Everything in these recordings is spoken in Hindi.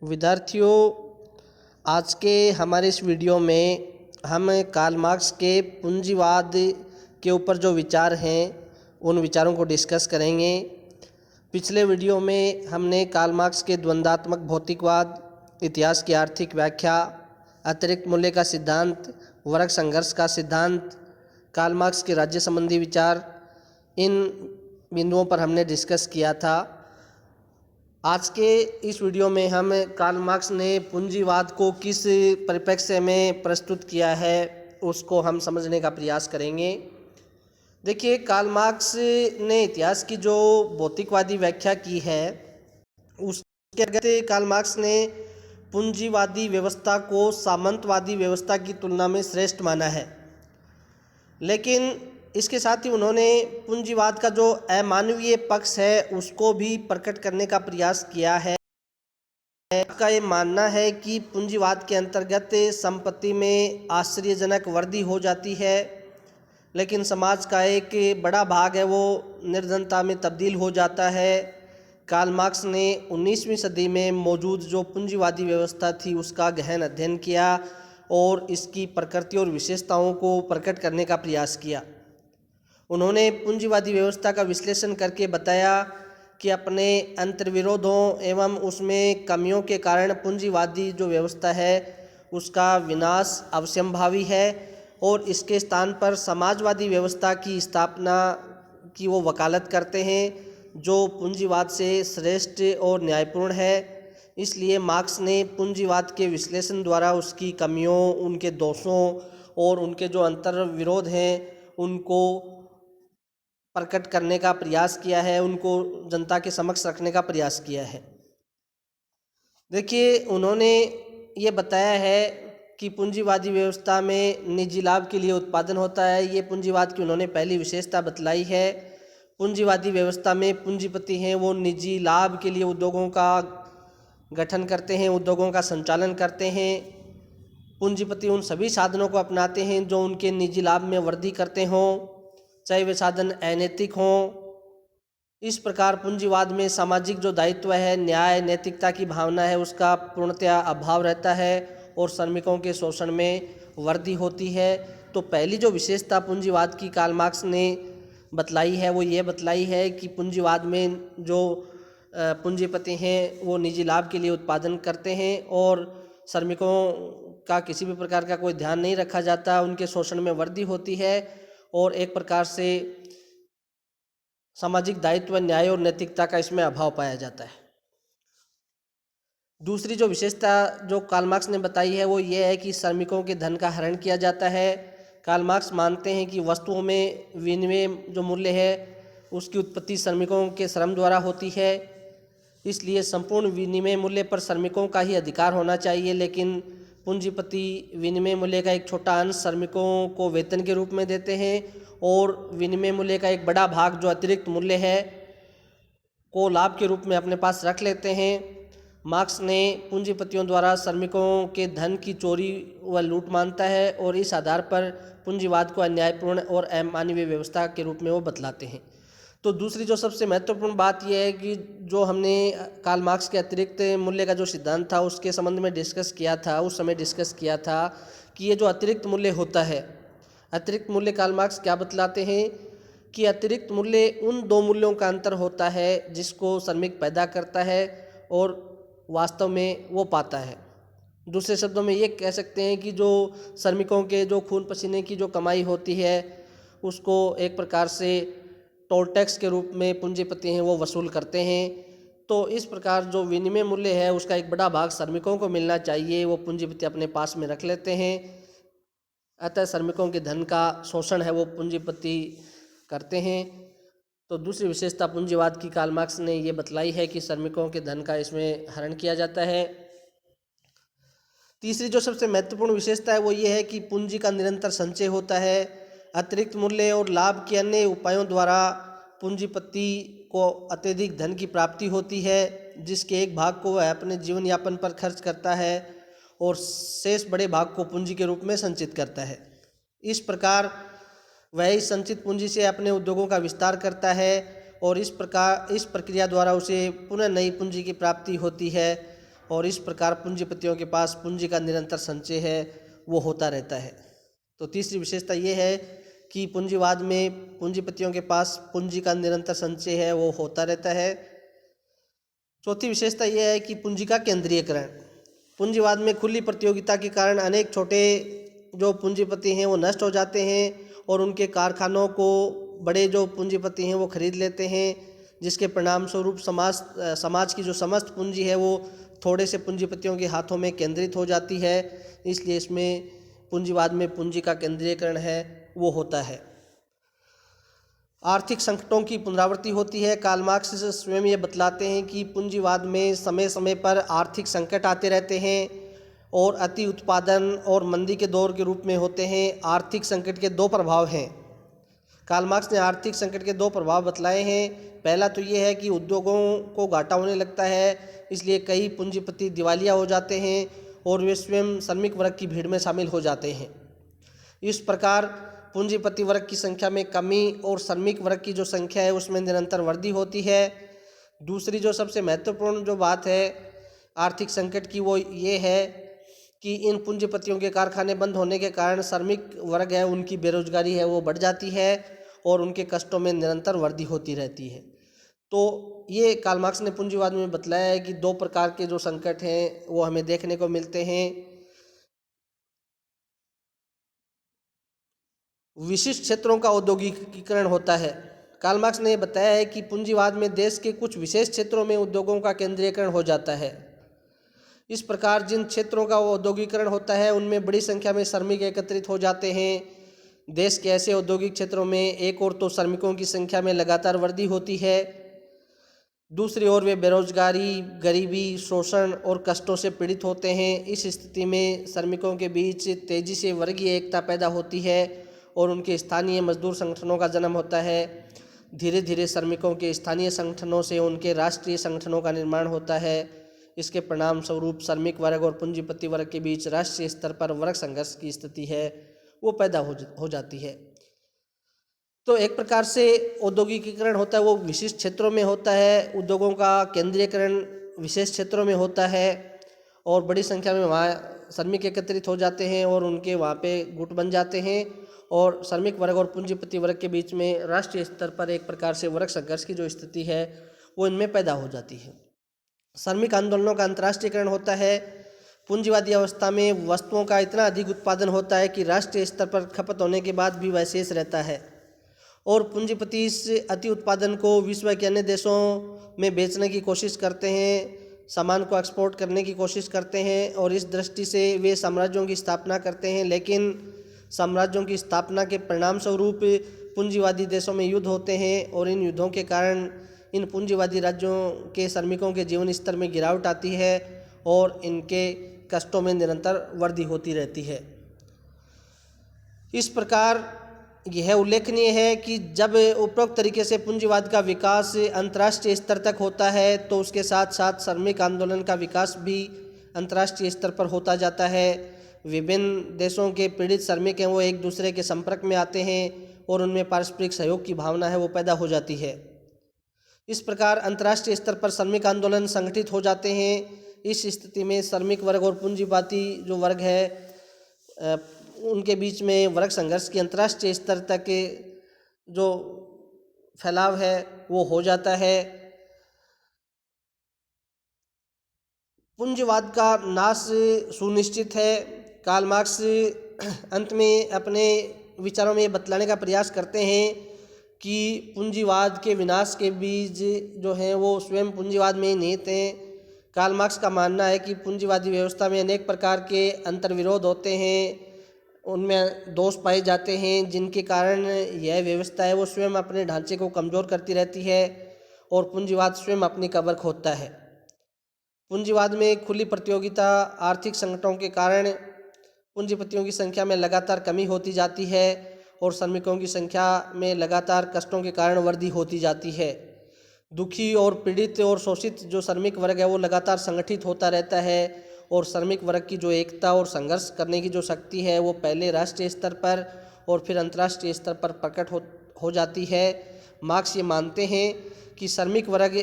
विद्यार्थियों, आज के हमारे इस वीडियो में हम कार्ल मार्क्स के पूंजीवाद के ऊपर जो विचार हैं उन विचारों को डिस्कस करेंगे। पिछले वीडियो में हमने कार्ल मार्क्स के द्वंद्वात्मक भौतिकवाद, इतिहास की आर्थिक व्याख्या, अतिरिक्त मूल्य का सिद्धांत, वर्ग संघर्ष का सिद्धांत, कार्ल मार्क्स के राज्य संबंधी विचार, इन बिंदुओं पर हमने डिस्कस किया था। आज के इस वीडियो में हम कार्ल मार्क्स ने पूंजीवाद को किस परिप्रेक्ष्य में प्रस्तुत किया है उसको हम समझने का प्रयास करेंगे। देखिए, कार्ल मार्क्स ने इतिहास की जो भौतिकवादी व्याख्या की है उसके अंतर्गत कार्ल मार्क्स ने पूंजीवादी व्यवस्था को सामंतवादी व्यवस्था की तुलना में श्रेष्ठ माना है, लेकिन इसके साथ ही उन्होंने पूंजीवाद का जो अमानवीय पक्ष है उसको भी प्रकट करने का प्रयास किया है। का ये मानना है कि पूंजीवाद के अंतर्गत संपत्ति में आश्चर्यजनक वृद्धि हो जाती है, लेकिन समाज का एक बड़ा भाग है वो निर्धनता में तब्दील हो जाता है। कार्ल मार्क्स ने 19वीं सदी में मौजूद जो पूंजीवादी व्यवस्था थी उसका गहन अध्ययन किया और इसकी प्रकृति और विशेषताओं को प्रकट करने का प्रयास किया। उन्होंने पूंजीवादी व्यवस्था का विश्लेषण करके बताया कि अपने अंतर्विरोधों एवं उसमें कमियों के कारण पूंजीवादी जो व्यवस्था है उसका विनाश अवश्यंभावी है और इसके स्थान पर समाजवादी व्यवस्था की स्थापना की वो वकालत करते हैं जो पूंजीवाद से श्रेष्ठ और न्यायपूर्ण है। इसलिए मार्क्स ने पूंजीवाद के विश्लेषण द्वारा उसकी कमियों, उनके दोषों और उनके जो अंतर्विरोध हैं उनको प्रकट करने का प्रयास किया है, उनको जनता के समक्ष रखने का प्रयास किया है। देखिए, उन्होंने ये बताया है कि पूंजीवादी व्यवस्था में निजी लाभ के लिए उत्पादन होता है। ये पूंजीवाद की उन्होंने पहली विशेषता बतलाई है। पूंजीवादी व्यवस्था में पूंजीपति हैं वो निजी लाभ के लिए उद्योगों का गठन करते हैं, उद्योगों का संचालन करते हैं। पूंजीपति उन सभी साधनों को अपनाते हैं जो उनके निजी लाभ में वृद्धि करते हों, चाहे वे साधन अनैतिक हों। इस प्रकार पूंजीवाद में सामाजिक जो दायित्व है, न्याय, नैतिकता की भावना है उसका पूर्णतया अभाव रहता है और श्रमिकों के शोषण में वृद्धि होती है। तो पहली जो विशेषता पूंजीवाद की कार्ल मार्क्स ने बतलाई है वो ये बतलाई है कि पूंजीवाद में जो पूंजीपति हैं वो निजी लाभ के लिए उत्पादन करते हैं और श्रमिकों का किसी भी प्रकार का कोई ध्यान नहीं रखा जाता, उनके शोषण में वृद्धि होती है और एक प्रकार से सामाजिक दायित्व, न्याय और नैतिकता का इसमें अभाव पाया जाता है। दूसरी जो विशेषता जो कार्ल मार्क्स ने बताई है वो ये है कि श्रमिकों के धन का हरण किया जाता है। कार्ल मार्क्स मानते हैं कि वस्तुओं में विनिमय जो मूल्य है उसकी उत्पत्ति श्रमिकों के श्रम द्वारा होती है, इसलिए संपूर्ण विनिमय मूल्य पर श्रमिकों का ही अधिकार होना चाहिए, लेकिन पूंजीपति विनिमय मूल्य का एक छोटा अंश श्रमिकों को वेतन के रूप में देते हैं और विनिमय मूल्य का एक बड़ा भाग जो अतिरिक्त मूल्य है को लाभ के रूप में अपने पास रख लेते हैं। मार्क्स ने पूंजीपतियों द्वारा श्रमिकों के धन की चोरी व लूट मानता है और इस आधार पर पूंजीवाद को अन्यायपूर्ण और अमानवीय व्यवस्था के रूप में वो बतलाते हैं। तो दूसरी जो सबसे महत्वपूर्ण बात यह है कि जो हमने कार्ल मार्क्स के अतिरिक्त मूल्य का जो सिद्धांत था उसके संबंध में डिस्कस किया था, उस समय डिस्कस किया था कि ये जो अतिरिक्त मूल्य होता है, अतिरिक्त मूल्य कार्ल मार्क्स क्या बतलाते हैं कि अतिरिक्त मूल्य उन दो मूल्यों का अंतर होता है जिसको श्रमिक पैदा करता है और वास्तव में वो पाता है। दूसरे शब्दों में ये कह सकते हैं कि जो श्रमिकों के जो खून पसीने की जो कमाई होती है उसको एक प्रकार से टोल टैक्स के रूप में पूंजीपति हैं वो वसूल करते हैं। तो इस प्रकार जो विनिमय मूल्य है उसका एक बड़ा भाग श्रमिकों को मिलना चाहिए, वो पूंजीपति अपने पास में रख लेते हैं। अतः श्रमिकों के धन का शोषण है वो पूंजीपति करते हैं। तो दूसरी विशेषता पूंजीवाद की कार्ल मार्क्स ने ये बतलाई है कि श्रमिकों के धन का इसमें हरण किया जाता है। तीसरी जो सबसे महत्वपूर्ण विशेषता है वो ये है कि पूंजी का निरंतर संचय होता है। अतिरिक्त मूल्य और लाभ के अन्य उपायों द्वारा पूंजीपति को अत्यधिक धन की प्राप्ति होती है, जिसके एक भाग को वह अपने जीवन यापन पर खर्च करता है और शेष बड़े भाग को पूंजी के रूप में संचित करता है। इस प्रकार वह इस संचित पूंजी से अपने उद्योगों का विस्तार करता है और इस प्रक्रिया द्वारा उसे पुनः नई पूंजी की प्राप्ति होती है और इस प्रकार पूंजीपतियों के पास पूंजी का निरंतर संचय है वो होता रहता है। तो तीसरी विशेषता ये है कि पूंजीवाद में पूंजीपतियों के पास पूंजी का निरंतर संचय है वो होता रहता है। चौथी विशेषता यह है कि पूंजी का केंद्रीयकरण। पूंजीवाद में खुली प्रतियोगिता के कारण अनेक छोटे जो पूंजीपति हैं वो नष्ट हो जाते हैं और उनके कारखानों को बड़े जो पूंजीपति हैं वो खरीद लेते हैं, जिसके परिणाम स्वरूप समाज की जो समस्त पूंजी है वो थोड़े से पूंजीपतियों के हाथों में केंद्रित हो जाती है। इसलिए इसमें पूंजीवाद में पूंजी का केंद्रीयकरण है वो होता है। आर्थिक संकटों की पुनरावृत्ति होती है। कार्ल मार्क्स स्वयं ये बतलाते हैं कि पूंजीवाद में समय समय पर आर्थिक संकट आते रहते हैं और अति उत्पादन और मंदी के दौर के रूप में होते हैं। आर्थिक संकट के दो प्रभाव हैं। कार्ल मार्क्स ने आर्थिक संकट के दो प्रभाव बतलाए हैं। पहला तो ये है कि उद्योगों को घाटा होने लगता है, इसलिए कई पूंजीपति दिवालिया हो जाते हैं और वे स्वयं श्रमिक वर्ग की भीड़ में शामिल हो जाते हैं। इस प्रकार पूंजीपति वर्ग की संख्या में कमी और श्रमिक वर्ग की जो संख्या है उसमें निरंतर वृद्धि होती है। दूसरी जो सबसे महत्वपूर्ण जो बात है आर्थिक संकट की वो ये है कि इन पूंजीपतियों के कारखाने बंद होने के कारण श्रमिक वर्ग है उनकी बेरोजगारी है वो बढ़ जाती है और उनके कष्टों में निरंतर वृद्धि होती रहती है। तो ये कार्ल मार्क्स ने पूंजीवाद में बतलाया है कि दो प्रकार के जो संकट हैं वो हमें देखने को मिलते हैं। विशिष्ट क्षेत्रों का औद्योगिकीकरण होता है। कार्ल मार्क्स ने बताया है कि पूंजीवाद में देश के कुछ विशेष क्षेत्रों में उद्योगों का केंद्रीयकरण हो जाता है। इस प्रकार जिन क्षेत्रों का औद्योगिकरण होता है उनमें बड़ी संख्या में श्रमिक एकत्रित हो जाते हैं। देश के ऐसे औद्योगिक क्षेत्रों में एक ओर तो श्रमिकों की संख्या में लगातार वृद्धि होती है, दूसरी ओर वे बेरोजगारी, गरीबी, शोषण और कष्टों से पीड़ित होते हैं। इस स्थिति में श्रमिकों के बीच तेजी से वर्गीय एकता पैदा होती है और उनके स्थानीय मजदूर संगठनों का जन्म होता है। धीरे धीरे श्रमिकों के स्थानीय संगठनों से उनके राष्ट्रीय संगठनों का निर्माण होता है। इसके परिणाम स्वरूप श्रमिक वर्ग और पूंजीपति वर्ग के बीच राष्ट्रीय स्तर पर वर्ग संघर्ष की स्थिति है वो पैदा हो जाती है। तो एक प्रकार से औद्योगिकीकरण होता है वो विशिष्ट क्षेत्रों में होता है, उद्योगों का केंद्रीयकरण विशेष क्षेत्रों में होता है और बड़ी संख्या में वहाँ श्रमिक एकत्रित हो जाते हैं और उनके वहाँ पे गुट बन जाते हैं और श्रमिक वर्ग और पूंजीपति वर्ग के बीच में राष्ट्रीय स्तर पर एक प्रकार से वर्ग संघर्ष की जो स्थिति है वो इनमें पैदा हो जाती है। श्रमिक आंदोलनों का अंतर्राष्ट्रीयकरण होता है। पूंजीवादी अवस्था में वस्तुओं का इतना अधिक उत्पादन होता है कि राष्ट्रीय स्तर पर खपत होने के बाद भी वह शेष रहता है और पूंजीपति इस अति उत्पादन को विश्व के अन्य देशों में बेचने की कोशिश करते हैं, सामान को एक्सपोर्ट करने की कोशिश करते हैं और इस दृष्टि से वे साम्राज्यों की स्थापना करते हैं। लेकिन साम्राज्यों की स्थापना के परिणाम स्वरूप पूंजीवादी देशों में युद्ध होते हैं और इन युद्धों के कारण इन पूंजीवादी राज्यों के श्रमिकों के जीवन स्तर में गिरावट आती है और इनके कष्टों में निरंतर वृद्धि होती रहती है। इस प्रकार यह उल्लेखनीय है कि जब उपरोक्त तरीके से पूंजीवाद का विकास अंतर्राष्ट्रीय स्तर तक होता है तो उसके साथ साथ श्रमिक आंदोलन का विकास भी अंतर्राष्ट्रीय स्तर पर होता जाता है। विभिन्न देशों के पीड़ित श्रमिक हैं वो एक दूसरे के संपर्क में आते हैं और उनमें पारस्परिक सहयोग की भावना है वो पैदा हो जाती है। इस प्रकार अंतर्राष्ट्रीय स्तर पर श्रमिक आंदोलन संगठित हो जाते हैं। इस स्थिति में श्रमिक वर्ग और पूंजीवादी जो वर्ग है उनके बीच में वर्ग संघर्ष की अंतर्राष्ट्रीय स्तर तक जो फैलाव है वो हो जाता है। पूंजीवाद का नाश सुनिश्चित है। कार्ल मार्क्स अंत में अपने विचारों में बतलाने का प्रयास करते हैं कि पूंजीवाद के विनाश के बीज जो हैं वो स्वयं पूंजीवाद में ही निहित हैं। कार्ल मार्क्स का मानना है कि पूंजीवादी व्यवस्था में अनेक प्रकार के अंतर्विरोध होते हैं, उनमें दोष पाए जाते हैं जिनके कारण यह व्यवस्था है वो स्वयं अपने ढांचे को कमज़ोर करती रहती है और पूंजीवाद स्वयं अपनी कब्र खोदता है। पूंजीवाद में खुली प्रतियोगिता, आर्थिक संकटों के कारण पूंजीपतियों की संख्या में लगातार कमी होती जाती है और श्रमिकों की संख्या में लगातार कष्टों के कारण वृद्धि होती जाती है। दुखी और पीड़ित और शोषित जो श्रमिक वर्ग है वो लगातार संगठित होता रहता है और श्रमिक वर्ग की जो एकता और संघर्ष करने की जो शक्ति है वो पहले राष्ट्रीय स्तर पर और फिर अंतर्राष्ट्रीय स्तर पर प्रकट हो जाती है। मार्क्स ये मानते हैं कि श्रमिक वर्ग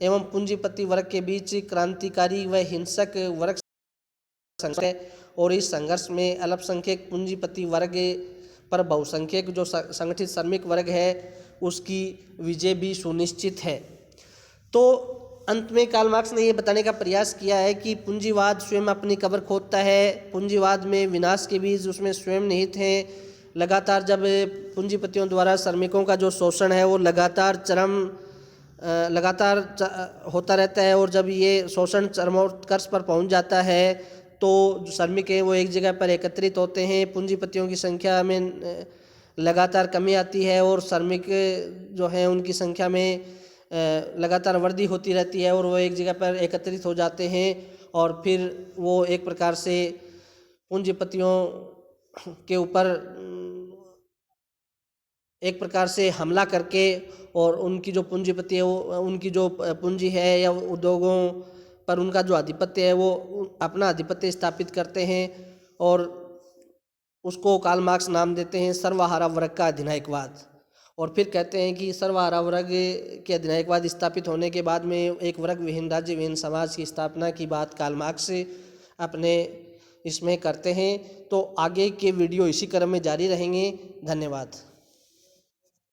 एवं पूंजीपति वर्ग के बीच क्रांतिकारी व हिंसक वर्ग संघर्ष है और इस संघर्ष में अल्पसंख्यक पूंजीपति वर्ग पर बहुसंख्यक जो संगठित श्रमिक वर्ग है उसकी विजय भी सुनिश्चित है। तो अंत में कार्ल मार्क्स ने ये बताने का प्रयास किया है कि पूंजीवाद स्वयं अपनी कब्र खोदता है। पूंजीवाद में विनाश के बीज उसमें स्वयं निहित हैं। लगातार जब पूंजीपतियों द्वारा श्रमिकों का जो शोषण है वो लगातार होता रहता है और जब ये शोषण चरमोत्कर्ष पर पहुंच जाता है तो जो श्रमिक हैं वो एक जगह पर एकत्रित होते हैं। पूंजीपतियों की संख्या में लगातार कमी आती है और श्रमिक जो हैं उनकी संख्या में लगातार वृद्धि होती रहती है और वो एक जगह पर एकत्रित हो जाते हैं और फिर वो एक प्रकार से पूंजीपतियों के ऊपर एक प्रकार से हमला करके और उनकी जो पूंजीपति है वो उनकी जो पूंजी है या उद्योगों पर उनका जो आधिपत्य है वो अपना आधिपत्य स्थापित करते हैं और उसको कार्ल मार्क्स नाम देते हैं सर्वहारा वर्ग का अधिनायकवाद। और फिर कहते हैं कि सर्वहारा वर्ग के अधिनायकवाद स्थापित होने के बाद में एक वर्ग विहीन राज्य विहीन समाज की स्थापना की बात कार्ल मार्क्स अपने इसमें करते हैं। तो आगे के वीडियो इसी क्रम में जारी रहेंगे। धन्यवाद।